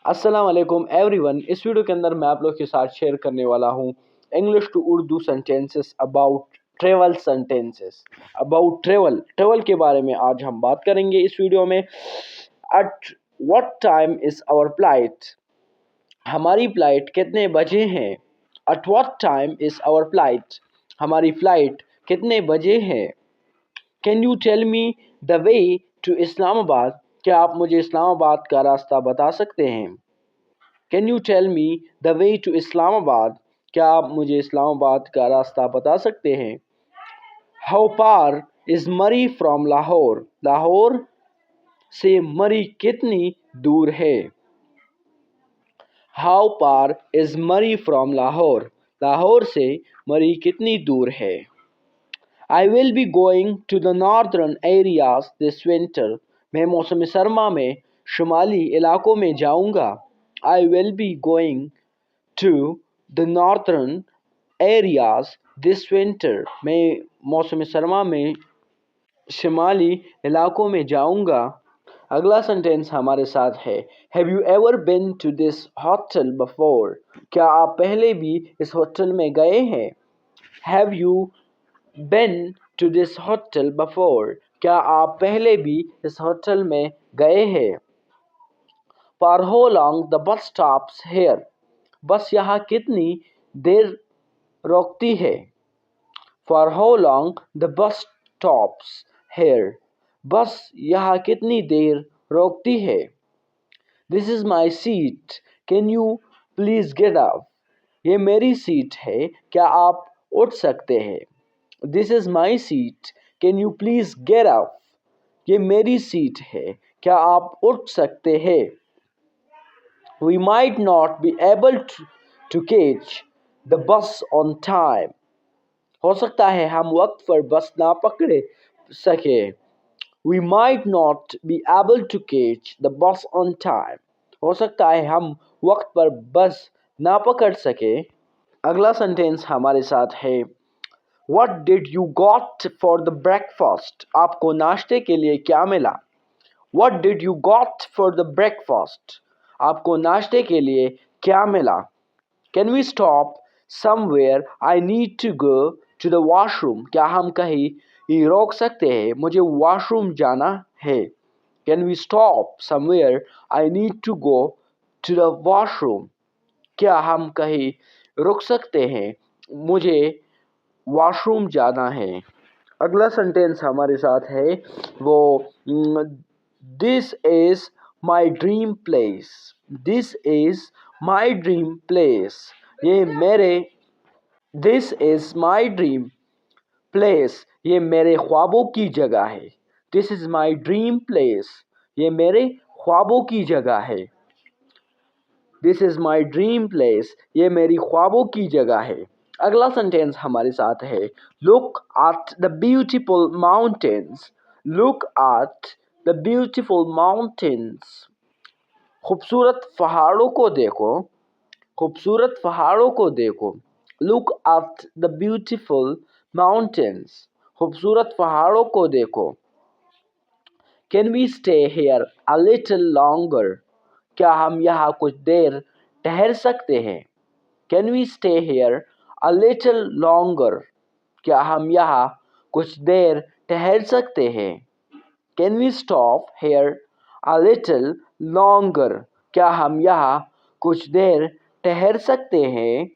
अस्सलाम वालेकुम एवरीवन। इस वीडियो के अंदर मैं आप लोग के साथ शेयर करने वाला हूँ English to Urdu sentences about travel sentences about travel के बारे में आज हम बात करेंगे इस वीडियो में। At what time is our flight, हमारी फ्लाइट कितने बजे हैं। At what time is our flight, हमारी फ्लाइट कितने बजे है। Can you tell me the way to Islamabad, क्या आप मुझे इस्लामाबाद का रास्ता बता सकते हैं। Can you tell me the way to Islamabad, क्या आप मुझे इस्लामाबाद का रास्ता बता सकते हैं। How far is Murree from Lahore, Lahore से मरी कितनी दूर है। How far is Murree from Lahore, Lahore से मरी कितनी दूर है। I will be going to the northern areas this winter, मैं मौसम सरमा में शुमाली इलाकों में जाऊंगा। I will be going to the northern areas this winter, मैं मौसम सरमा में शुमाली इलाकों में जाऊंगा। अगला सेंटेंस हमारे साथ है have you ever been to this hotel before, क्या आप पहले भी इस होटल में गए हैं। Have you been to this hotel before, क्या आप पहले भी इस होटल में गए हैं। For how long the bus stops here, bus यहाँ कितनी देर रोकती है। For how long the bus stops here, bus यहाँ कितनी देर रोकती है। This is my seat, can you please get up, ये मेरी सीट है, क्या आप उठ सकते हैं। This is my seat, can you please get up, ये मेरी सीट है, क्या आप उठ सकते हैं। We might not be able to catch the bus on time, हो सकता है हम वक्त पर बस ना पकड़े सके। We might not be able to catch the bus on time, हो सकता है हम वक्त पर बस ना पकड़ सके। अगला सेंटेंस हमारे साथ है What did you got for the breakfast, आपको नाश्ते के लिए क्या मिला। What did you got for the breakfast, आपको नाश्ते के लिए क्या मिला। Can we stop somewhere, I need to go to the washroom, क्या हम कहीं रोक सकते हैं, मुझे वॉशरूम जाना है। Can we stop somewhere, I need to go to the washroom, क्या हम कहीं रुक सकते हैं, मुझे वॉशरूम जाना है। अगला सेंटेंस हमारे साथ है वो this is my dream place, this is my dream place, ये मेरे this is my dream place, ये मेरे ख्वाबों की जगह है। This is my dream place, ये मेरे ख्वाबों की जगह है। This is my dream place, ये मेरी ख्वाबों की जगह है। अगला सेंटेंस हमारे साथ है look at the beautiful mountains, look at the beautiful mountains, खूबसूरत पहाड़ों को देखो, खूबसूरत पहाड़ों को देखो। Look at the beautiful mountains, खूबसूरत पहाड़ों को देखो। Can we stay here a little longer, क्या हम यहाँ कुछ देर ठहर सकते हैं। Can we stay here a little longer, क्या हम यहाँ कुछ देर ठहर सकते हैं। Can we stop here a little longer, क्या हम यहाँ कुछ देर ठहर सकते हैं।